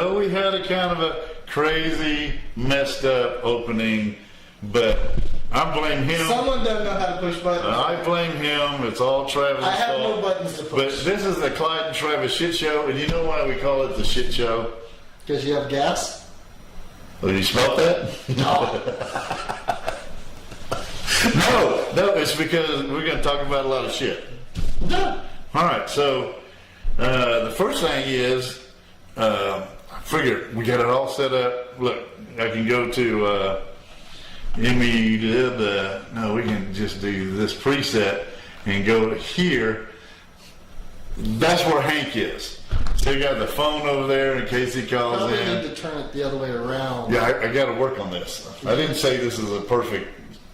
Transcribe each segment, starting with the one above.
know we had a kind of a crazy, messed up opening, but I blame him. Someone doesn't know how to push buttons. I blame him. It's all Travis' fault. I have no buttons to push. But this is the Clyde and Travis shit show, and you know why we call it the shit show? Because you have gas? Oh, you smelled that? No. No, it's because we're going to talk about a lot of shit. No. All right, so the first thing is, I figured we got it all set up. Look, I can go to we can just do this preset and go to here. That's where Hank is. So you got the phone over there in case he calls Probably in. need to turn it the other way around. Yeah, I got to work on this. I didn't say this is a perfect.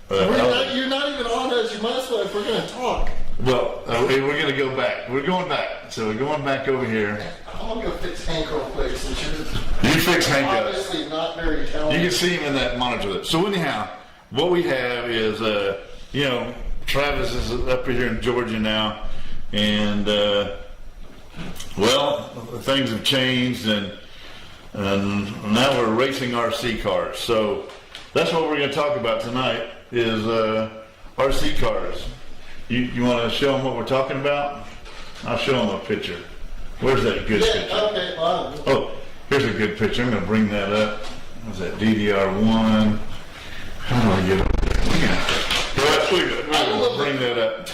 You're not even on us. You might as well if we're going to talk. Well, we're going to go back. We're going back. So we're going back over here. I'm going to go fix Hank real quick since you're You fix Hank up. obviously not very talented. You can see him in that monitor there. So anyhow, what we have is, Travis is up here in Georgia now, and things have changed, and now we're racing RC cars. So that's what we're going to talk about tonight is RC cars. You want to show them what we're talking about? I'll show them a picture. Where's that good picture? Okay, wow. Oh, here's a good picture. I'm going to bring that up. What's that, DDR1? How do I get up there? We're going to bring that up.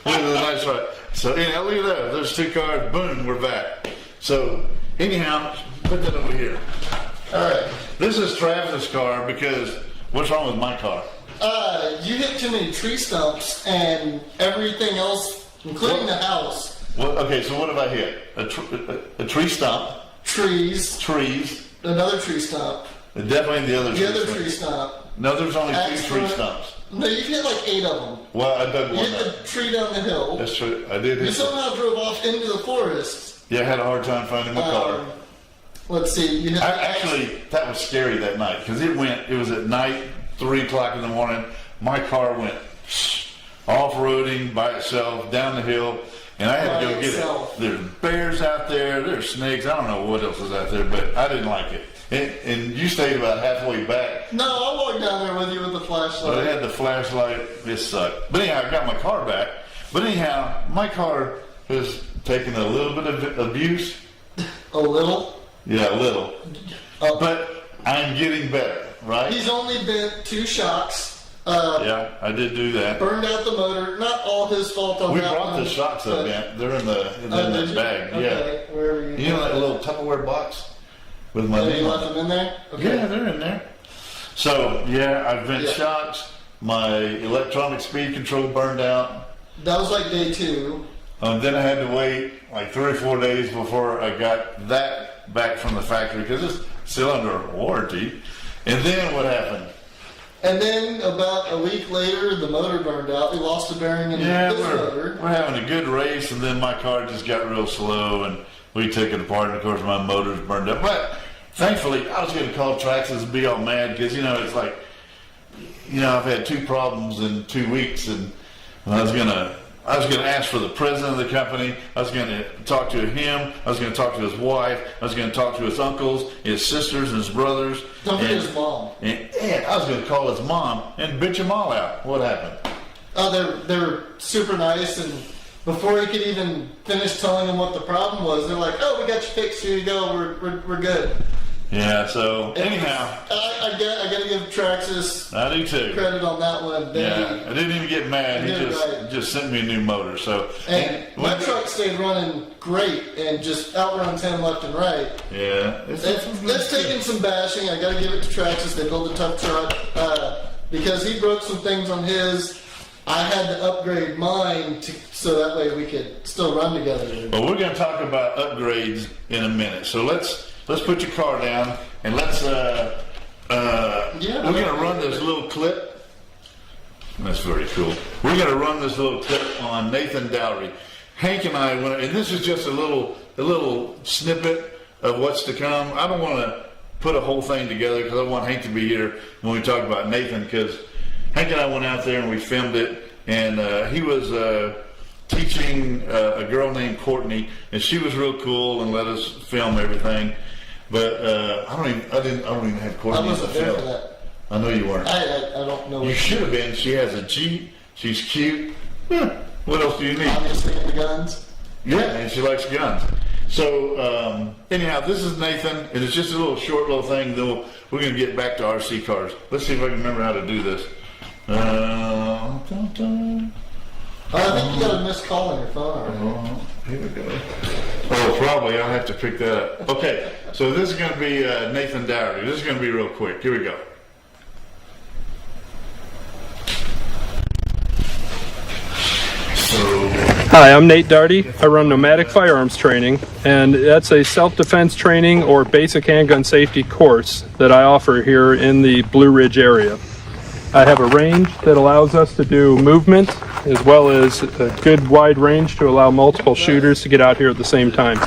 Look at the nice right. So anyhow, look at that. There's two cars. Boom, we're back. So anyhow, put that over here. All right. This is Travis's car because what's wrong with my car? You hit too many tree stumps and everything else, including the house. Well, okay, so what have I hit? A tree stump. Trees. Another tree stump. Definitely the other tree stump. No, there's only two tree stumps. No, you hit like 8 of them. Well, I dug You one hit up. the tree down the hill. That's true. I did You hit somehow drove off into the forest. Yeah, I had a hard time finding my car. Let's see. You hit Actually, that was scary that night because it was at night, 3 o'clock in the morning. My car went off-roading by itself down the hill, and I had to go get it. There's bears out there, there's snakes, I don't know what else is out there, but I didn't like it. And you stayed about halfway back. No, I walked down there with you with the flashlight. But I had the flashlight, it sucked. But anyhow, I got my car back. But anyhow, my car has taken a little bit of abuse. A little? Yeah, a little. But I'm getting better, right? He's only bent 2 shocks. Yeah, I did do that. Burned out the motor. Not all his fault on We that brought one, the shocks up, man. They're in the did you? bag. Okay. Yeah. Where are you? You know that little Tupperware box with my You name left on it? them in there? Okay. Yeah, they're in there. So yeah, I've been shocks. My electronic speed control burned out. That was like day 2. Then I had to wait like 3 or 4 days before I got that back from the factory because it's still under warranty. And then what happened? And then about a week later, the motor burned out. We lost a bearing in this motor. We're having a good race, and then my car just got real slow, and we took it apart, and of course my motor's burned up. But thankfully, I was going to call Traxxas and be all mad because, it's like, I've had 2 problems in 2 weeks, and I was going to ask for the president of the company. I was going to talk to him. I was going to talk to his wife. I was going to talk to his uncles, his sisters, and his brothers. Don't forget his mom. And I was going to call his mom and bitch them all out. What happened? Oh, they're super nice, and before he could even finish telling them what the problem was, they're like, "Oh, we got you fixed. Here you go. We're good." Yeah. So anyhow, I got to give Traxxas I do too. credit on that one. Yeah, I didn't even get mad. He just sent me a new motor. So and my truck stayed running great and just outruns him left and right. Yeah, it's taken some bashing. I got to give it to Traxxas. They built a tough truck because he broke some things on his. I had to upgrade mine so that way we could still run together. But we're going to talk about upgrades in a minute. So let's put your car down and let's we're going to run this little clip. That's very cool. We're going to run this little clip on Nathan Dowry. Hank and I went, and this is just a little snippet of what's to come. I don't want to put a whole thing together because I want Hank to be here when we talk about Nathan, because Hank and I went out there and we filmed it, and he was teaching a girl named Courtney, and she was real cool and let us film everything. But I don't even have I Courtney in the wasn't there for film. that. I know you weren't. I don't know. You should have been. She has a Jeep. She's cute. What else do you need? Obviously into guns. Yeah, and she likes guns. So anyhow, this is Nathan, and it's just a little short little thing. Though we're going to get back to RC cars. Let's see if I can remember how to do this. I think you got a missed call on your phone already. Here we go. Oh, probably. I'll have to pick that up. Okay, so this is going to be Nathan Dougherty. This is going to be real quick. Here we go. Hi, I'm Nate Dougherty. I run Nomadic Firearms Training, and that's a self-defense training or basic handgun safety course that I offer here in the Blue Ridge area. I have a range that allows us to do movement as well as a good wide range to allow multiple shooters to get out here at the same time.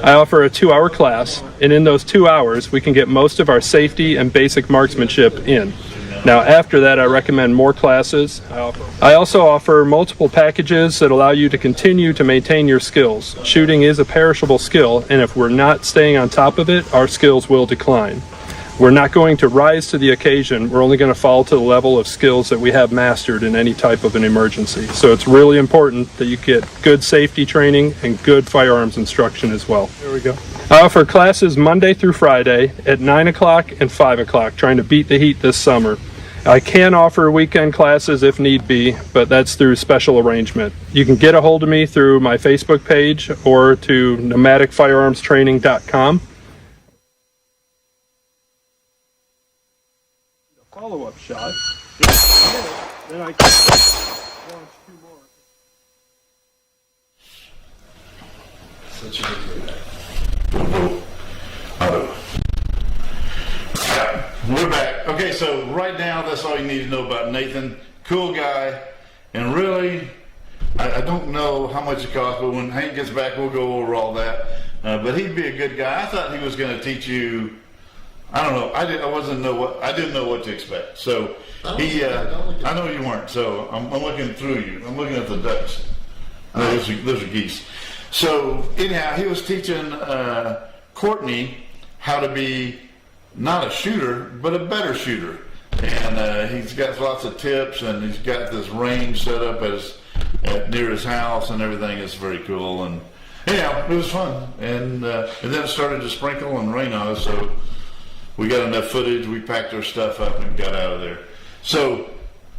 I offer a 2-hour class, and in those 2 hours we can get most of our safety and basic marksmanship in. Now after that I recommend more classes. I also offer multiple packages that allow you to continue to maintain your skills. Shooting is a perishable skill, and if we're not staying on top of it, our skills will decline. We're not going to rise to the occasion. We're only going to fall to the level of skills that we have mastered in any type of an emergency. So it's really important that you get good safety training and good firearms instruction as well. There we go. I offer classes Monday through Friday at 9 o'clock and 5 o'clock, trying to beat the heat this summer. I can offer weekend classes if need be, but that's through special arrangement. You can get a hold of me through my Facebook page or to nomadicfirearmstraining.com. Follow-up shot. Then I can launch 2 more. We're back. Okay, so right now that's all you need to know about Nathan. Cool guy, and really, I don't know how much it costs, but when Hank gets back, we'll go over all that. But he'd be a good guy. I thought he was going to teach you. I don't know. I didn't know what to expect. So I know you weren't. So I'm looking through you. I'm looking at the ducks. No, those are geese. So anyhow, he was teaching Courtney how to be not a shooter, but a better shooter. And he's got lots of tips, and he's got this range set up near his house, and everything is very cool. And anyhow, it was fun. And then it started to sprinkle and rain on us, so we got enough footage. We packed our stuff up and got out of there. So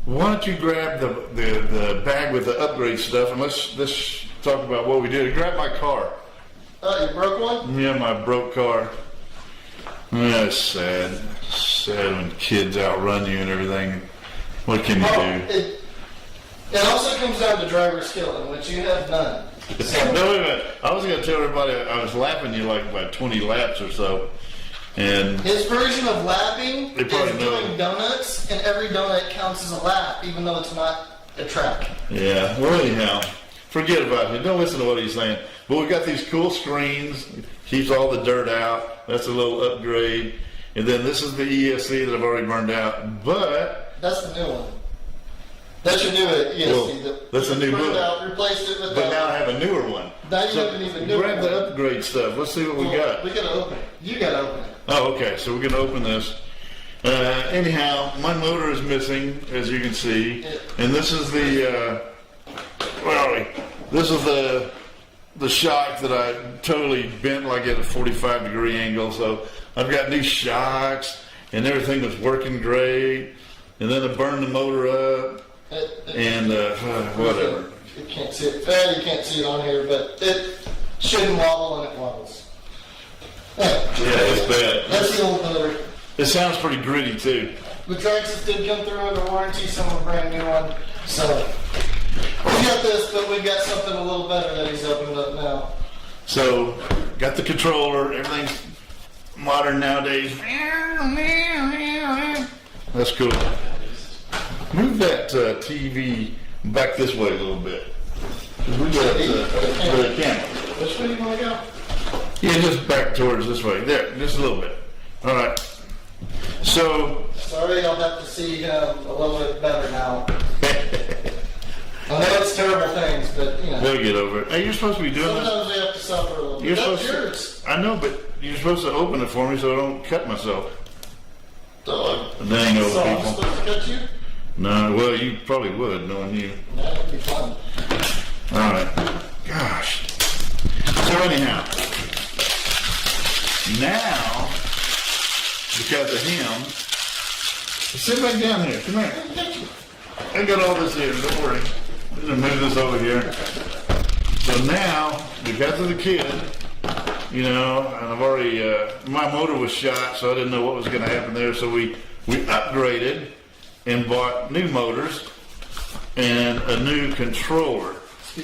why don't you grab the bag with the upgrade stuff, and let's talk about what we did. Grab my car. You broke one? Yeah, my broke car. That's sad. Sad when kids outrun you and everything. What can you do? It also comes down to driver skill, in which you have none. So, no, wait a minute. I was going to tell everybody I was lapping you like about 20 laps or so. And his version of lapping is probably doing donuts, and every donut counts as a lap, even though it's not a track. yeah, well, anyhow, forget about it. Don't listen to what he's saying. But we got these cool screens. Keeps all the dirt out. That's a little upgrade. And then this is the ESC that I've already burned out. But that's the new one. That's your new ESC. Well, that's a new book. Out, replaced it with but now I have a newer one. Now you have an even newer grab one. the upgrade stuff. Let's see what we got. We gotta open it. You gotta open it. Oh, okay. So we're gonna open this. Anyhow, my motor is missing, as you can see, and this is the this is the shock that I totally bent like at a 45-degree angle. So I've got new shocks, and everything was working great. And then I burned the motor up, and whatever. You can't see it. You can't see it on here, but it shouldn't wobble, and it wobbles. Yeah, it's bad. That's the old motor. It sounds pretty gritty too. The Traxxas did come through under warranty, some of a brand new one. So we got this, but we got something a little better that he's opened up now. So got the controller. Everything's modern nowadays. That's cool. Move that TV back this way a little bit. We got the camera. Which way do you want to go? Yeah, just back towards this way. There, just a little bit. All right. So. Sorry, I'll have to see a little bit better now. I know it's terrible things, but you know. They'll get over it. Hey, you're supposed to be doing Sometimes this. we have to this out for a little bit. You're That's supposed yours. to, I know, but you're supposed to open it for me so I don't cut myself. So, Dang old so I'm people. supposed to cut you? No, well, you probably would, knowing you. That would be fun. All right. Gosh. So anyhow, now, because of him, sit back down here. Come here. I got all this here. Don't worry. I'm gonna move this over here. So now, because of the kid, you know, and I've already, my motor was shot, so I didn't know what was going to happen there. So we upgraded and bought new motors and a new controller.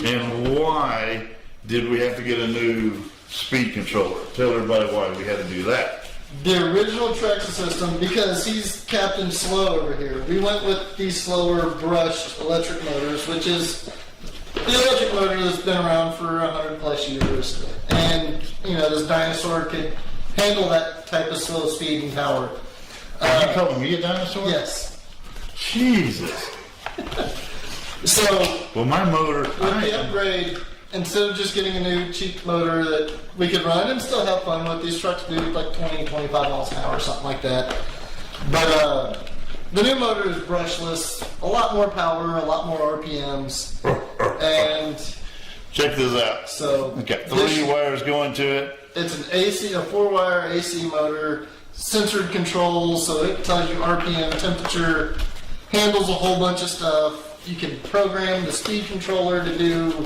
And why did we have to get a new speed controller? Tell everybody why we had to do that. The original Traxxas system, because he's Captain Slow over here, we went with the slower brushed electric motors, which is the electric motor that's been around for 100 plus years. And, you know, this dinosaur could handle that type of slow speed and power. Are you calling me a dinosaur? Yes. Jesus. So, Well, my motor. with the upgrade, instead of just getting a new cheap motor that we could run and still have fun with, these trucks do like 20, 25 miles an hour, something like that. But the new motor is brushless, a lot more power, a lot more RPMs, and Check this out. so Got three wires going to it. it's an AC, a 4-wire AC motor, sensored controls, so it tells you RPM, temperature, handles a whole bunch of stuff. You can program the speed controller to do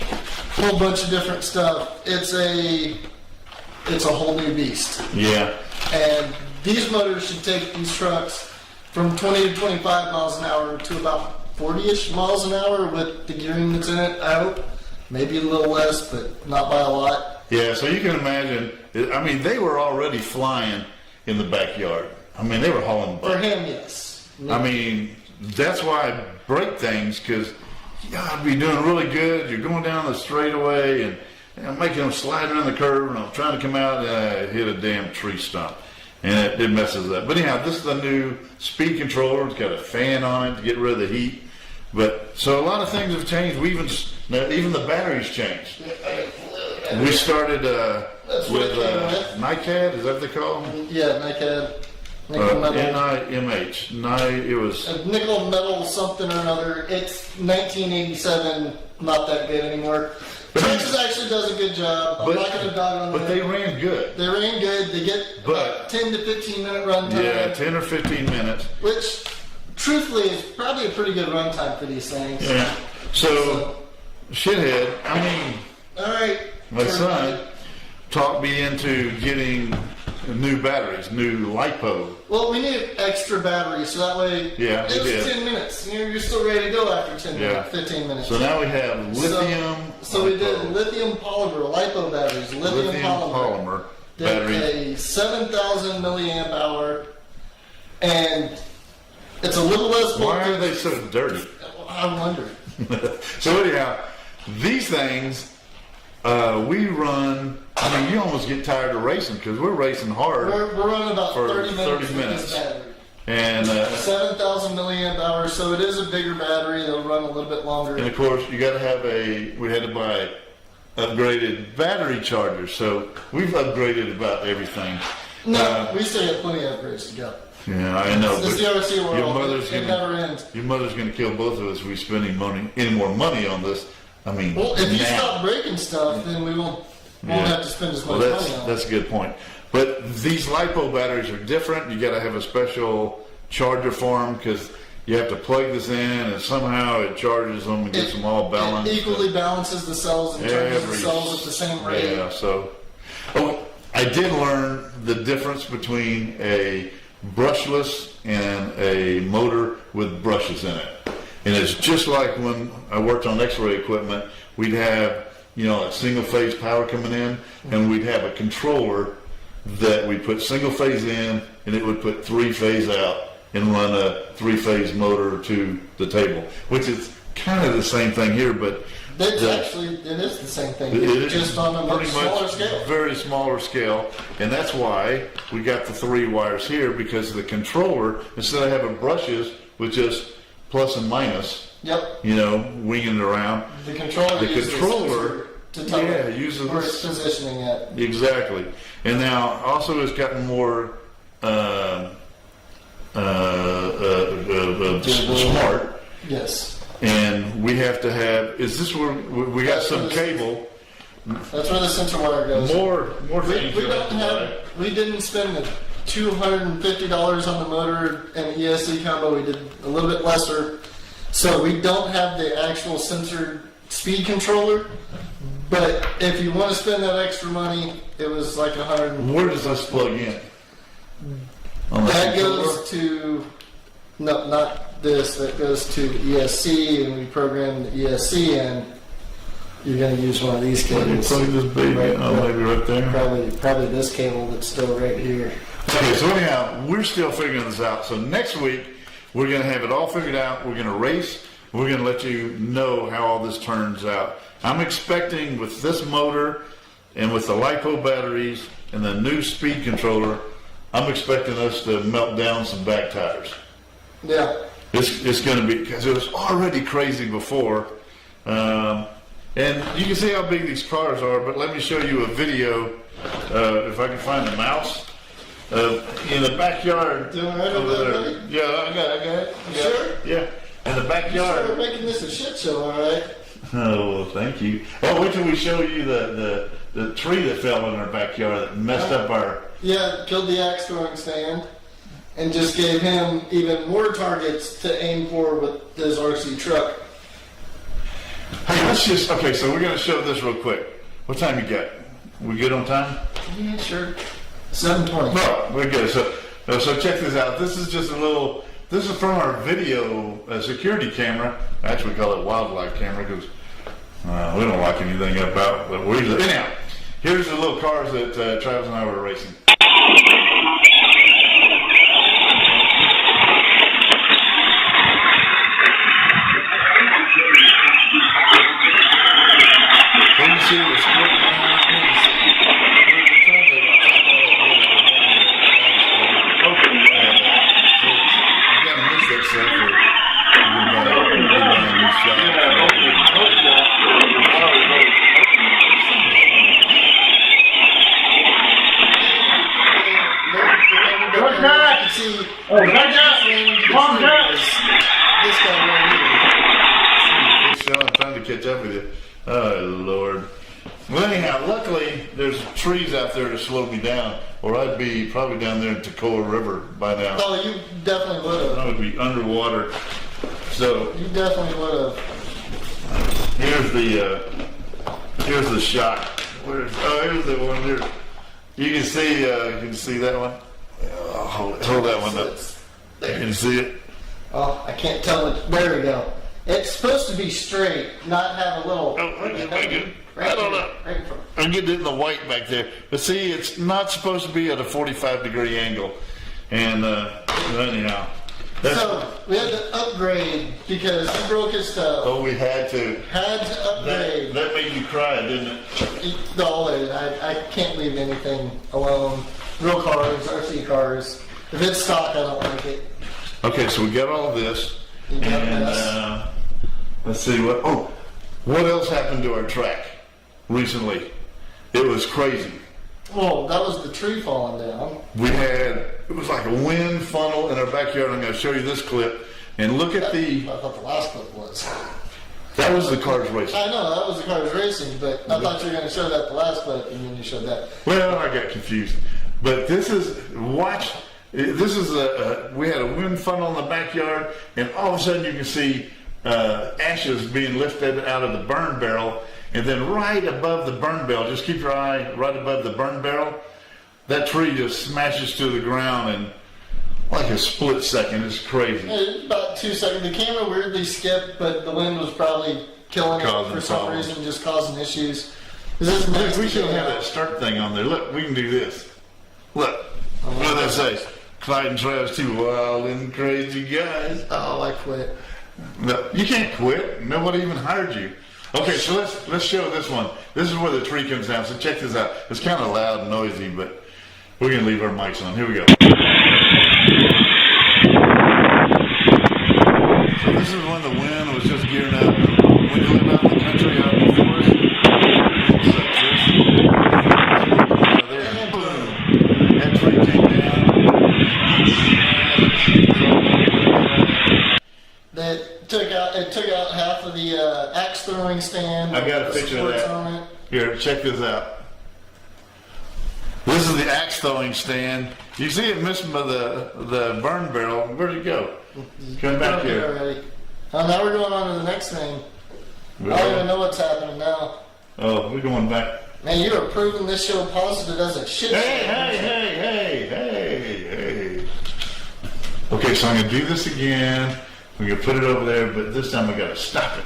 a whole bunch of different stuff. It's a whole new beast. Yeah. And these motors should take these trucks from 20 to 25 miles an hour to about 40-ish miles an hour with the gearing that's in it, I hope. Maybe a little less, but not by a lot. Yeah, so you can imagine, I mean, they were already flying in the backyard. I mean, they were hauling butt. For him, yes. I mean, that's why I break things, because I'd be doing really good. You're going down the straightaway and I'm making them slide around the curve, and I'm trying to come out and I hit a damn tree stump. And it messes up. But anyhow, this is a new speed controller. It's got a fan on it to get rid of the heat. But so a lot of things have changed. We even the batteries changed. We started with NiCad. Is that what they call them? Yeah, NiCad. Nickel metal. NIMH. It was. Nickel metal something or another. It's 1987. Not that good anymore. Traxxas actually does a good job. I'm not going to dog on them. But they ran good. They ran good. They get about 10 to 15 minute run time. Yeah, 10 or 15 minutes. Which, truthfully, is probably a pretty good run time for these things. Yeah. So shithead, I mean, all right. my son talked me into getting new batteries, new LiPo. Well, we need extra batteries, so that way it was 10 minutes. You're still ready to go after 10 minutes, 15 minutes. So now we have lithium. So we did lithium polymer, LiPo batteries, lithium polymer battery. A 7,000 milliamp hour, and it's a little less voltage. Why are they so dirty? I wonder. So anyhow, these things, we run. I mean, you almost get tired of racing because we're racing hard. We're running about for 30 minutes. 30 minutes. With this battery. And 7,000 milliamp hours, so it is a bigger battery. They'll run a little bit longer. And of course, you got to have we had to buy upgraded battery chargers. So we've upgraded about everything. No, we still have plenty of upgrades to go. Yeah, I know. This is the RC world. Your mother's it never ends. Your mother's going to kill both of us if we spend any more money on this. I mean, well, if you stop breaking stuff, then we won't have to spend as much money on it. That's a good point. But these LiPo batteries are different. You got to have a special charger for them because you have to plug this in, and somehow it charges them and gets them all balanced. It equally balances the cells and charges the cells at the same rate. Yeah. So, I did learn the difference between a brushless and a motor with brushes in it. And it's just like when I worked on X-ray equipment, we'd have, a single phase power coming in, and we'd have a controller that we'd put single phase in, and it would put 3-phase out and run a 3-phase motor to the table, which is kind of the same thing here, but it is the same thing, just on a much smaller scale. Very smaller scale, and that's why we got the 3 wires here, because the controller, instead of having brushes with just plus and minus, yep, winging it around, the controller to tell Yeah, it uses where it's positioning at. Exactly. And now also it's gotten more smart. Yes. And we have to have, is this where we got some cable? That's where the sensor wire goes. More things. We didn't spend the $250 on the motor and ESC combo. We did a little bit lesser. So we don't have the actual sensor speed controller. But if you want to spend that extra money, it was like $100. Where does this plug in? That goes to, no, not this. That goes to the ESC, and we program the ESC in. You're going to use one of these cables. Plug this baby in. Oh, maybe right there. Probably this cable that's still right here. Okay, so anyhow, we're still figuring this out. So next week, we're going to have it all figured out. We're going to race. We're going to let you know how all this turns out. I'm expecting with this motor and with the LiPo batteries and the new speed controller, I'm expecting us to melt down some back tires. Yeah. It's going to be, because it was already crazy before. And you can see how big these cars are, but let me show you a video, if I can find the mouse, in the backyard. Doing right over there, buddy? Yeah, I got it. You sure? Yeah, in the backyard. We're making this a shit show, all right? Oh, well, thank you. Oh, wait till we show you the tree that fell in our backyard that messed up our... Yeah, killed the axe throwing stand and just gave him even more targets to aim for with his RC truck. Hey, okay, so we're going to show this real quick. What time you got? We good on time? Yeah, sure. 7:20. No, we're good. So check this out. This is just this is from our video security camera. Actually, we call it wildlife camera because we don't like anything about, but we usually, anyhow, here's the little cars that Travis and I were racing. When you see the split I'm trying to catch up with you. Oh, Lord. Well, anyhow, luckily, there's trees out there to slow me down, or I'd be probably down there in Toccoa River by now. Oh, you definitely would have. I would be underwater. So, You definitely would have. here's the shot. Here's the one here. You can see that one? Hold that one up. You can see it? Oh, I can't tell it. There we go. It's supposed to be straight, not have a little. I don't know. Right in front. I'm getting it in the white back there. But see, it's not supposed to be at a 45-degree angle. And anyhow. So we had to upgrade because he broke his stuff. Oh, we had to. Had to upgrade. That made you cry, didn't it? Always. I can't leave anything alone. Real cars, RC cars. If it's stock, I don't like it. Okay, so we got all of this. You got And this. let's see what else happened to our track recently? It was crazy. Oh, that was the tree falling down. It was like a wind funnel in our backyard. I'm going to show you this clip. And look at I thought the last clip was. that was the cars racing. I know, that was the cars racing, but I thought you were going to show that the last clip, and then you showed that. Well, I got confused. But we had a wind funnel in the backyard, and all of a sudden you can see ashes being lifted out of the burn barrel, and then right above the burn barrel, just keep your eye right above the burn barrel, that tree just smashes to the ground in like a split second. It's crazy. About 2 seconds. The camera weirdly skipped, but the wind was probably killing it for some reason, just causing issues. We should have that start thing on there. Look, we can do this. Look, what does that say? Clyde and Travis, two wild and crazy guys. Oh, I quit. No, you can't quit. Nobody even hired you. Okay, so let's show this one. This is where the tree comes down. So check this out. It's kind of loud and noisy, but we're gonna leave our mics on. Here we go. So this is when the wind was just gearing up. When you live out in the country, out in the forest, it took out half of the axe throwing stand. I got a picture of that. On it. Here, check this out. This is the axe throwing stand. You see it missing by the burn barrel. Where'd it go? Come back here. Already. Oh, now we're going on to the next thing. I don't even know what's happening now. Oh, we're going back. Man, you are proving this show positive as a shit show. Hey. Okay, so I'm going to do this again. We're going to put it over there, but this time I got to stop it.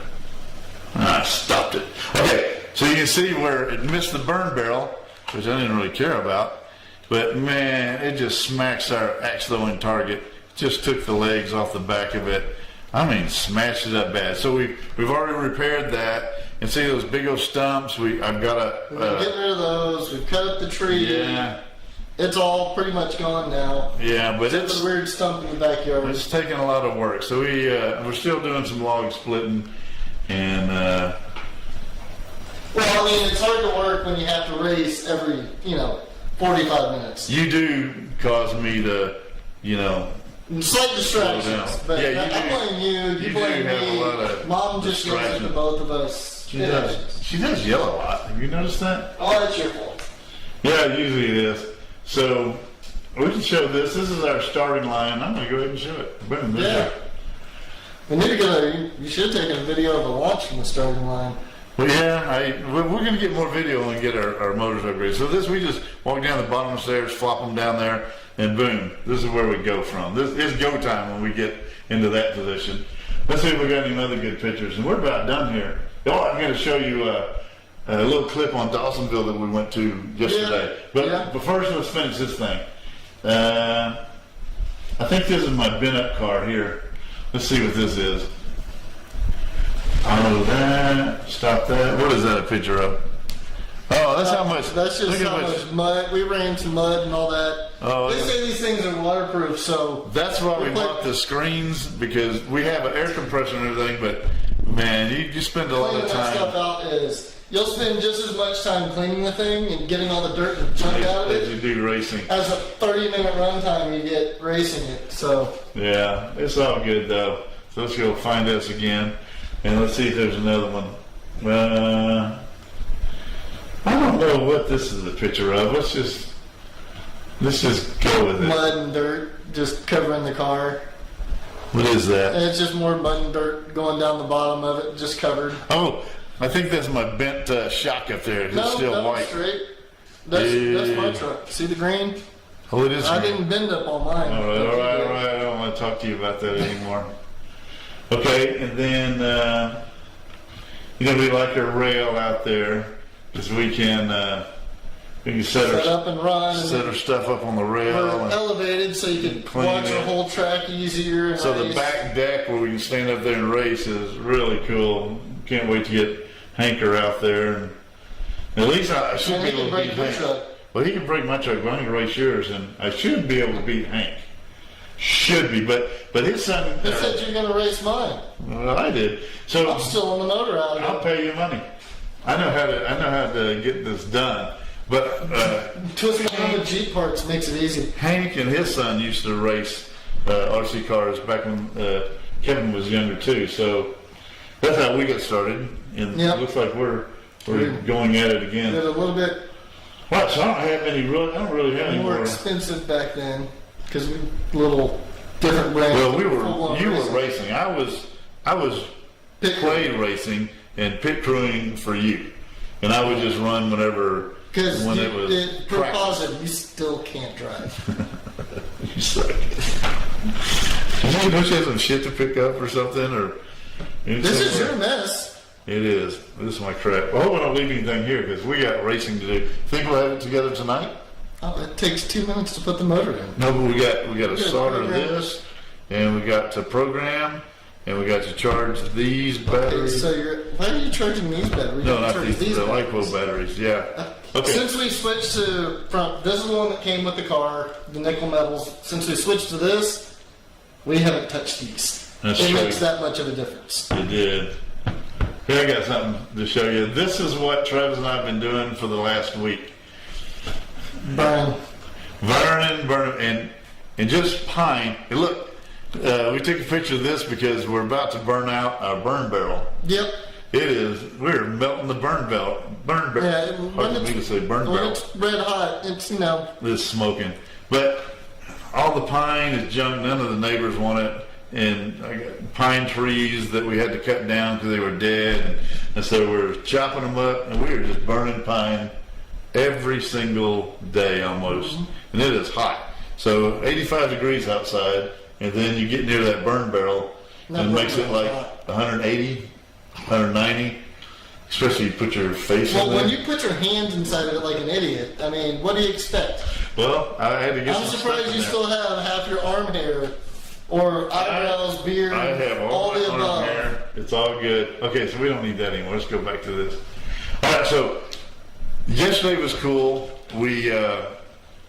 I stopped it. Okay, so you can see where it missed the burn barrel, which I didn't really care about. But man, it just smacks our axe throwing target. Just took the legs off the back of it. I mean, smashed it up bad. So we've already repaired that. And see those big old stumps? I've got to get rid of those. We've cut up the tree. Yeah. It's all pretty much gone now. Yeah, but it's a weird stump in the backyard. It's taking a lot of work. So we're still doing some log splitting, and well, I mean, it's hard to work when you have to race every 45 minutes. You do cause me to slight distractions, but yeah, I blame you. You blame me. Mom just yells at both of us. She does. She does yell a lot. Have you noticed that? Oh, that's your fault. Yeah, usually it is. So we can show this. This is our starting line. I'm going to go ahead and show it. Boom, yeah. We need to get you should have taken a video of the launch from the starting line. Well, yeah, we're going to get more video and get our motors upgraded. So this, we just walk down the bottom of the stairs, flop them down there, and boom, this is where we go from. This is go time when we get into that position. Let's see if we got any other good pictures. And we're about done here. Oh, I'm going to show you a little clip on Dawsonville that we went to yesterday. Yeah. But first, let's finish this thing. I think this is my bent-up car here. Let's see what this is. Oh, that. Stop that. What is that a picture of? Oh, that's how much. That's just how much mud. We ran into mud and all that. Oh, they say these things are waterproof, so. That's why we bought the screens, because we have an air compressor and everything, but man, you spend a lot of time. That stuff out is, you'll spend just as much time cleaning the thing and getting all the dirt and junk out of it. As you do racing. As a 30-minute run time you get racing it, so. Yeah, it's all good though. So let's go find us again. And let's see if there's another one. I don't know what this is a picture of. Let's just go with it. Mud and dirt just covering the car. What is that? And it's just more mud and dirt going down the bottom of it, just covered. Oh, I think that's my bent shock up there. It's still white. Straight. That's my truck. See the green? Oh, it is green. I didn't bend up on mine. All right. I don't want to talk to you about that anymore. Okay, and then, we like our rail out there, because we can set up and run. Set our stuff up on the rail. We're elevated so you can watch the whole track easier. So the back deck where we can stand up there and race is really cool. Can't wait to get Hanker out there. And at least I should be able to beat Hank. Well, he can break my truck, but I'm going to race yours, and I should be able to beat Hank. Should be, but his son. He said you're going to race mine. Well, I did. So I'm still on the motor out of it. I'll pay you money. I know how to get this done. But twisting around the Jeep parts makes it easy. Hank and his son used to race RC cars back when Kevin was younger too. So that's how we got started. And it looks like we're going at it again. Did a little bit. Well, so I don't really have any more expensive back then. Because we little different brands. Well, you were racing. I was Clyde racing and pit crewing for you, and I would just run whenever. Because for positive, you still can't drive. You suck. Don't you have some shit to pick up or something, or? This is your mess. It is. This is my crap. Well, I hope I don't leave anything here because we got racing to do. Think we'll have it together tonight? Oh, it takes 2 minutes to put the motor in. No, but we got to solder this, and we got to program, and we got to charge these batteries. Okay, so why are you charging these batteries? No, not these. The LiPo batteries. Yeah. Okay. Since we switched this is the one that came with the car, the nickel metals. Since we switched to this, we haven't touched these. It makes that much of a difference. It did. Here, I got something to show you. This is what Travis and I have been doing for the last week. Burning, and just pine. And look, we took a picture of this because we're about to burn out our burn barrel. Yep. It is. We're melting the burn barrel. Burn barrel. Yeah, Hard for me to say burn when barrel. it's red hot, it's, you know. It's smoking. But all the pine is junk. None of the neighbors want it. And I got pine trees that we had to cut down because they were dead. And so we're chopping them up, and we are just burning pine every single day almost. And it is hot. So 85 degrees outside, and then you get near that burn barrel, and it makes it like 180, 190. Especially you put your face in there. Well, when you put your hands inside of it like an idiot, I mean, what do you expect? Well, I had to get I'm some surprised stuff in you there. still have half your arm hair or eyebrows, beard, I have all the my arm above. hair. It's all good. Okay, so we don't need that anymore. Let's go back to this. All right, so yesterday was cool. We're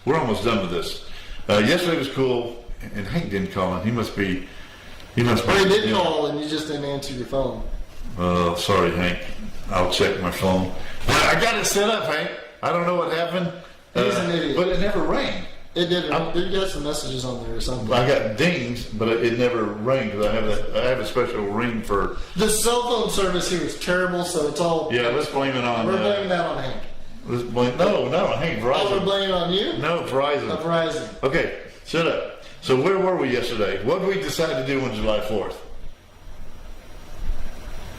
almost done with this. Yesterday was cool, and Hank didn't call in. He must be. Or you did you know. call and you just didn't answer your phone. Sorry, Hank. I'll check my phone. I got it set up, Hank. I don't know what happened. He's an idiot. But it never rang. It did. You got some messages on there or something. I got dings, but it never rang because I have a special ring for. The cell phone service here is terrible, so it's all. Yeah, let's blame it on. We're blaming that on Hank. Let's blame. No, Hank. Oh, we're Verizon. blaming it on you? No, Verizon. Verizon. Okay, shut up. So where were we yesterday? What did we decide to do on July 4th?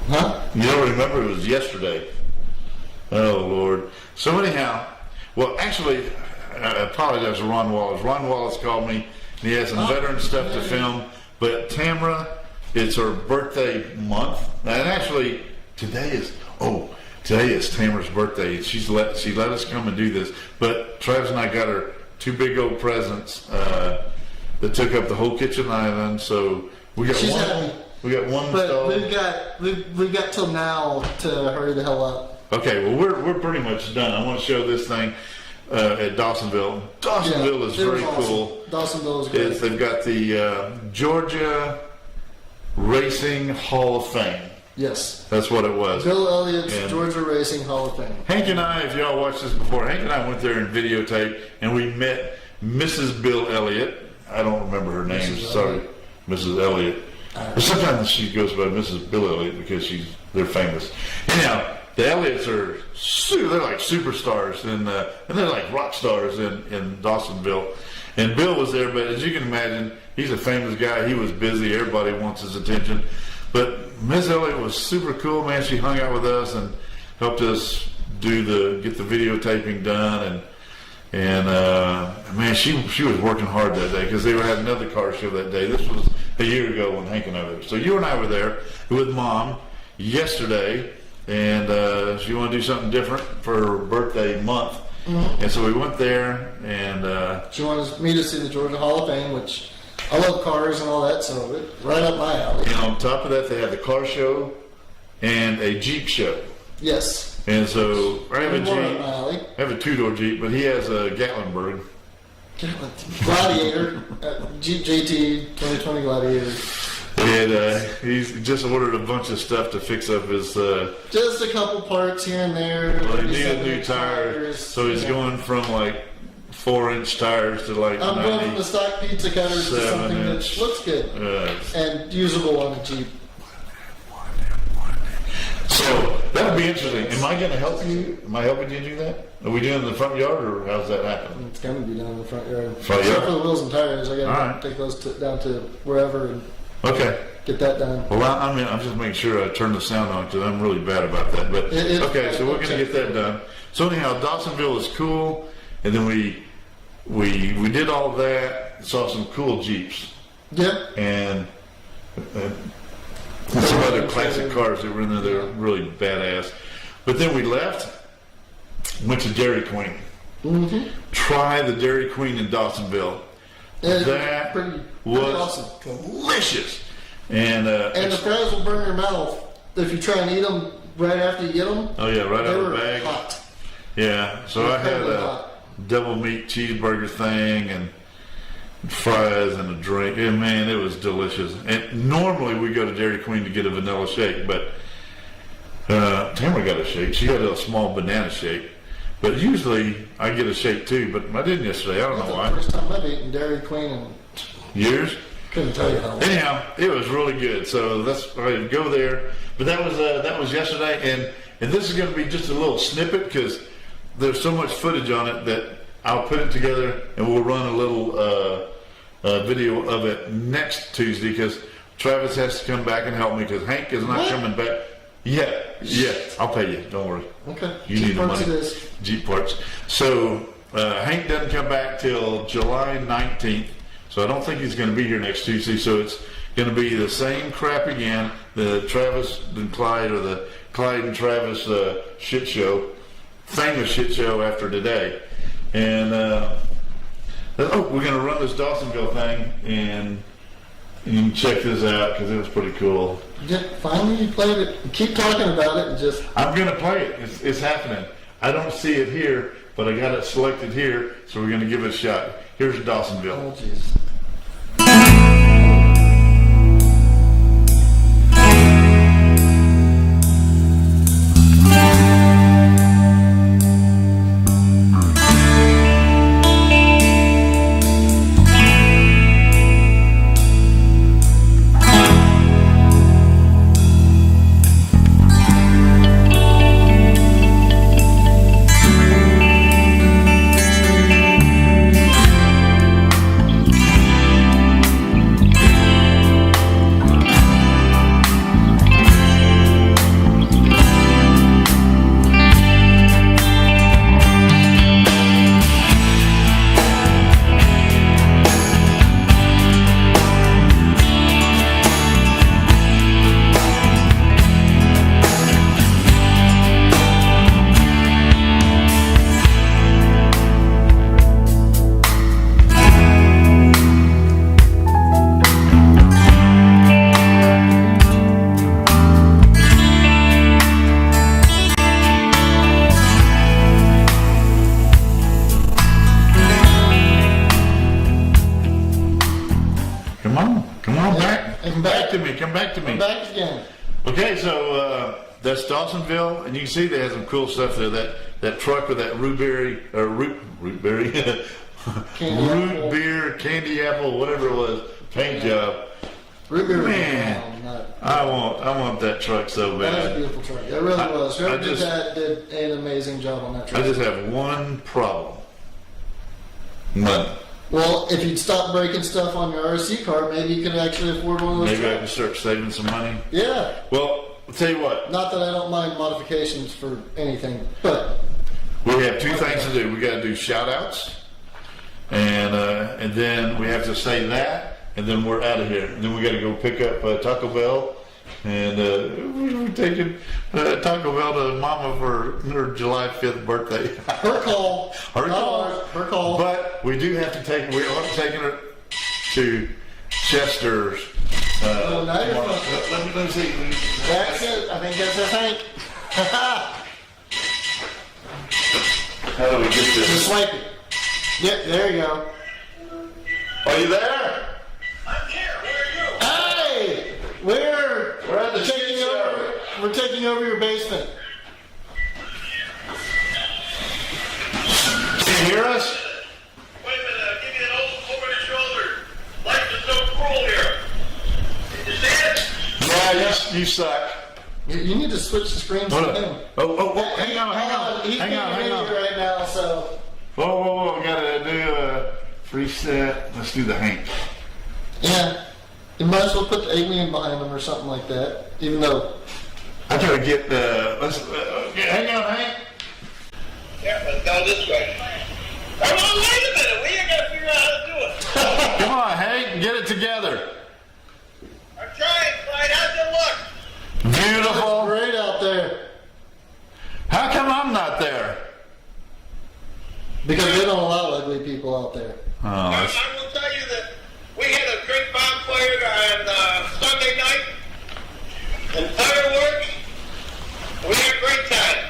Huh? You don't remember? It was yesterday. Oh, Lord. So anyhow, well, actually, I apologize to Ron Wallace. Ron Wallace called me, and he has some veteran stuff to film. But Tamara, it's her birthday month. And actually, today is Tamara's birthday. She let us come and do this. But Travis and I got her two big old presents that took up the whole kitchen island. So we got She's one. happy. We got one But stove. we've got till now to hurry the hell up. Okay, well we're pretty much done. I want to show this thing at Dawsonville. Dawsonville is it was very awesome. cool. Dawsonville is great. They've got the Georgia Racing Hall of Fame. Yes. That's what it was. Bill Elliott's And- Georgia Racing Hall of Fame. Hank and I, if y'all watched this before, Hank and I went there and videotaped, and we met Mrs. Bill Elliott. I don't remember her name. Mrs. Sorry, Elliott. Mrs. Elliott. But sometimes she goes by Mrs. Bill Elliott because they're famous. Anyhow, the Elliots are they're like superstars, and they're like rock stars in Dawsonville. And Bill was there, but as you can imagine, he's a famous guy. He was busy. Everybody wants his attention. But Miss Elliott was super cool, man. She hung out with us and helped us get the videotaping done, and man, she was working hard that day because they had another car show that day. This was a year ago when Hank and I were there. So you and I were there with Mom yesterday, and she wanted to do something different for her birthday month. And so we went there, and She wanted me to see the Georgia Hall of Fame, which I love cars and all that, so it's right up my alley. and on top of that, they had the car show and a Jeep show. Yes. And so I have a More up Jeep. my alley. I have a two-door Jeep, but he has a Gatlinburg. Gladiator, Jeep JT 2020 Gladiator. And he's just ordered a bunch of stuff to fix up his. Just a couple parts here and there. Well, he maybe needed some new tires, so he's yeah. going from like 4-inch tires to like I'm going from 90. the stock pizza cutters to something that 7-inch. looks good and usable on a Jeep. So that would be interesting. Am I going to help you? Am I helping you do that? Are we doing it in the front yard, or how's that happen? It's going to be down in the front yard. Front Except yard? for the wheels and tires, I got to All right. take those down to wherever and Okay. get that done. Well, I'm just making sure I turn the sound on because I'm really bad about that. But okay, so we're going to get that done. So anyhow, Dawsonville is cool, and then we did all of that. Saw some cool Jeeps Yep. and some other classic cars that were in there. They were really badass. But then we left, went to Dairy Queen. Mm-hmm. Try the Dairy Queen in Dawsonville. That pretty was awesome. delicious. And And the fries will burn your mouth if you try and eat them right after you get them. oh yeah, right They out of were the bag. hot. Yeah, so I had Incredibly a hot. double meat cheeseburger thing and fries and a drink. And man, it was delicious. And normally we go to Dairy Queen to get a vanilla shake, but Tamara got a shake. She got a small banana shake. But usually I get a shake too, but I didn't yesterday. I don't That's know the why. first time I've eaten Dairy Queen in Years? Couldn't tell you how long. Anyhow, it was really good. So let's go there. But that was yesterday, and this is going to be just a little snippet because there's so much footage on it that I'll put it together and we'll run a little video of it next Tuesday because Travis has to come back and help me because Hank is not coming back. Yeah, I'll pay you. Don't worry. Okay. You need the money. Jeep parts. So Hank doesn't come back till July 19th. So I don't think he's going to be here next Tuesday. So it's going to be the same crap again. The Travis and Clyde, or the Clyde and Travis shit show, famous shit show after today. And we're going to run this Dawsonville thing, and you can check this out because it was pretty cool. Yeah, finally you played it. Keep talking about it and just... I'm going to play it. It's happening. I don't see it here, but I got it selected here, so we're going to give it a shot. Here's Dawsonville. Oh, jeez. Come back to me. I'm back again. Okay, so that's Dawsonville, and you can see they have some cool stuff there. That truck with that root beer, candy apple, whatever it was, paint job. Root beer. Man, I want that truck so bad. That was a beautiful truck. It really was. Whoever did that did an amazing job on that truck. I just have one problem. Money. Well, if you'd stop breaking stuff on your RC car, maybe you could actually afford one of those Maybe trucks. I can start saving some money. Yeah. Well, I'll tell you what. Not that I don't mind modifications for anything, but we have two things to do. We got to do shout outs, and then we have to say that, and then we're out of here. And then we got to go pick up Taco Bell, and we're taking Taco Bell to Mama for her July 5th birthday. her call. Her call. Her call. But we do have to take. We are taking her to Chester's. Now you're let me see. That's it. I think that's it, Hank. How do we get Just this? swipe it. Yep, there you go. Are you there? I'm here. Where are you? Hey! We're at the Shitshow. We're taking over your basement. Can you hear us? Wait a minute. Give me an old over the shoulder. Life is so cruel here. Did you see it? Yeah, you suck. You need to switch the screens Hold to on. him. Oh, hang on. He's Hang on. being busy right now, so. Whoa. We gotta do a preset. Let's do the Hank. Yeah. You might as well put the alien behind him or something like that. Even though. I gotta get the. Hang on, Hank. Yeah, let's go this way. Oh, well, wait a minute. We ain't got to figure out how to do it. Come on, Hank, get it together. I'm trying, Clyde. How's it look? Beautiful. Great out there. How come I'm not there? Because they don't allow ugly people out there. Oh, I that's, will tell you that we had a great bonfire on Sunday night. And fireworks. We had a great time.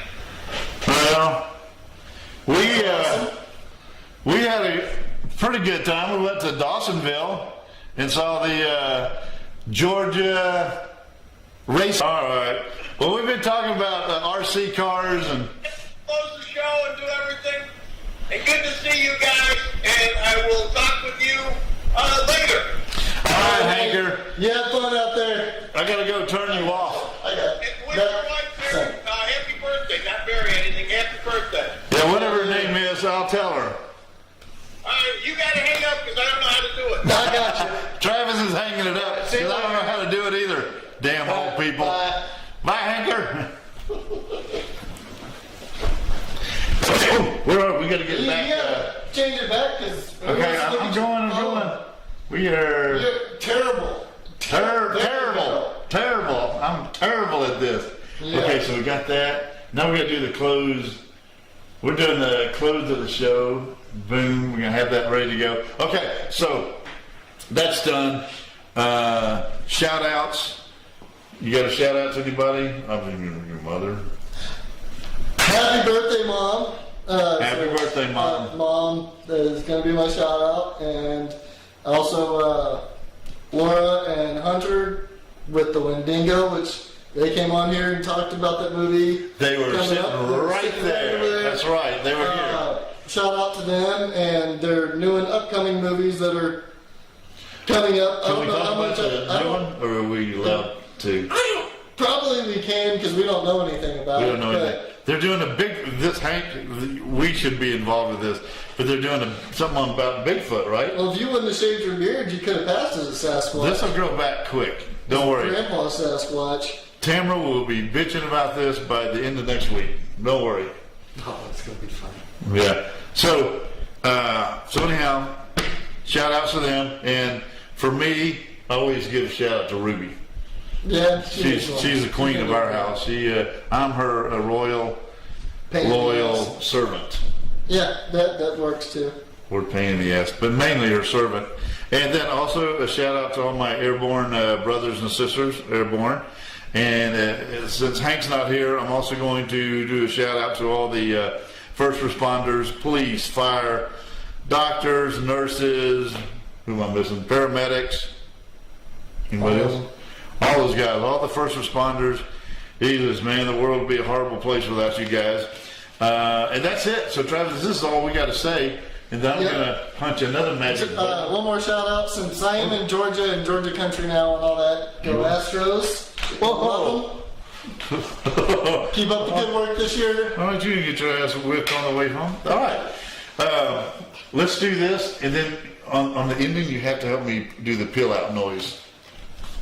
well, we had a pretty good time. We went to Dawsonville and saw the Georgia race. All right. Well, we've been talking about RC cars and. Close the show and do everything. And good to see you guys. And I will talk with you later. All Hanker. You have fun out there. I gotta go turn you off. I got With your wife, Mary, happy birthday. Not Mary, anything. Happy birthday. Yeah, whatever her name is, I'll tell her. You gotta hang up because I don't know how to do it. I got you. Travis is hanging it up because I don't know how to do it either. Damn old people. Bye, Hanker. Where are we? We gotta get back. You gotta change it back because. Okay, I'm going. We are You're terrible. terrible. I'm terrible at this. Yeah. Okay, so we got that. Now we gotta do the close. We're doing the close of the show. Boom. We're gonna have that ready to go. Okay, so that's done. Shout outs. You got a shout out to anybody? I mean, your mother. Happy birthday, Mom. Happy birthday, Mom. Mom is going to be my shout out. And also Laura and Hunter with the Wendigo, which they came on here and talked about that movie. They were sitting right sitting there. over there. That's right. They were here. Shout out to them and their new and upcoming movies that are coming up. I Can don't we know talk how about much. the new one, or are we allowed to? Probably we can because we don't know anything about We it. don't know anything. They're doing a big. This Hank, we should be involved with this, but they're doing something about Bigfoot, right? Well, if you wouldn't have shaved your beard, you could have passed as a Sasquatch. This will grow back quick. Don't worry. Grandpa Sasquatch. Tamara will be bitching about this by the end of next week. Don't worry. Oh, it's gonna be fun. Yeah. So anyhow, shout outs to them, and for me, I always give a shout out to Ruby. Yeah, She's the queen of our house. I'm her loyal servant. Yeah, that works too. We're a pain in the ass, but mainly her servant. And then also a shout out to all my airborne brothers and sisters, airborne. And since Hank's not here, I'm also going to do a shout out to all the first responders, police, fire, doctors, nurses, who am I missing? Paramedics. Anybody else? All those guys, all the first responders. Jesus, man, the world would be a horrible place without you guys. And that's it. So, Travis, this is all we got to say. And then I'm going to punch another magic button. One more shout out, since I am in Georgia and Georgia country now and all that. Go Astros. Whoa. Keep up the good work this year. Why don't you get your ass whipped on the way home? All right. Let's do this. And then on the ending, you have to help me do the peel out noise.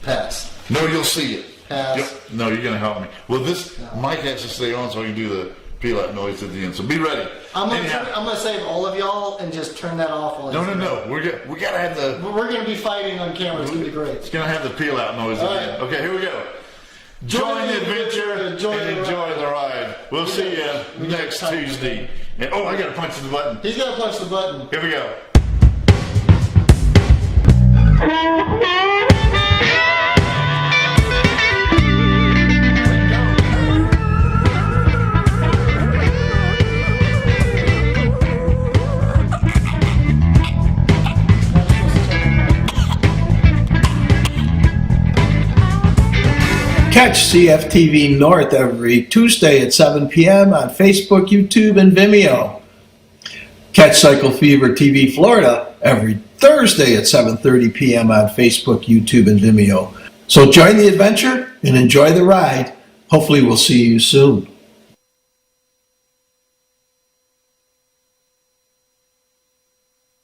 Pass. No, you'll see it. Pass. No, you're going to help me. Well, this mic has to stay on so I can do the peel out noise at the end. So be ready. I'm gonna save all of y'all and just turn that off. No. We got to have the. We're gonna be fighting on camera. It's gonna be great. It's going to have the peel out noise at the end. Okay, here we go. Join the adventure and enjoy the ride. We'll see you next Tuesday. And, I got to punch the button. He's got to punch the button. Here we go. Catch CFTV North every Tuesday at 7 p.m. on Facebook, YouTube, and Vimeo. Catch Cycle Fever TV Florida every Thursday at 7:30 p.m. on Facebook, YouTube, and Vimeo. So join the adventure and enjoy the ride. Hopefully we'll see you soon.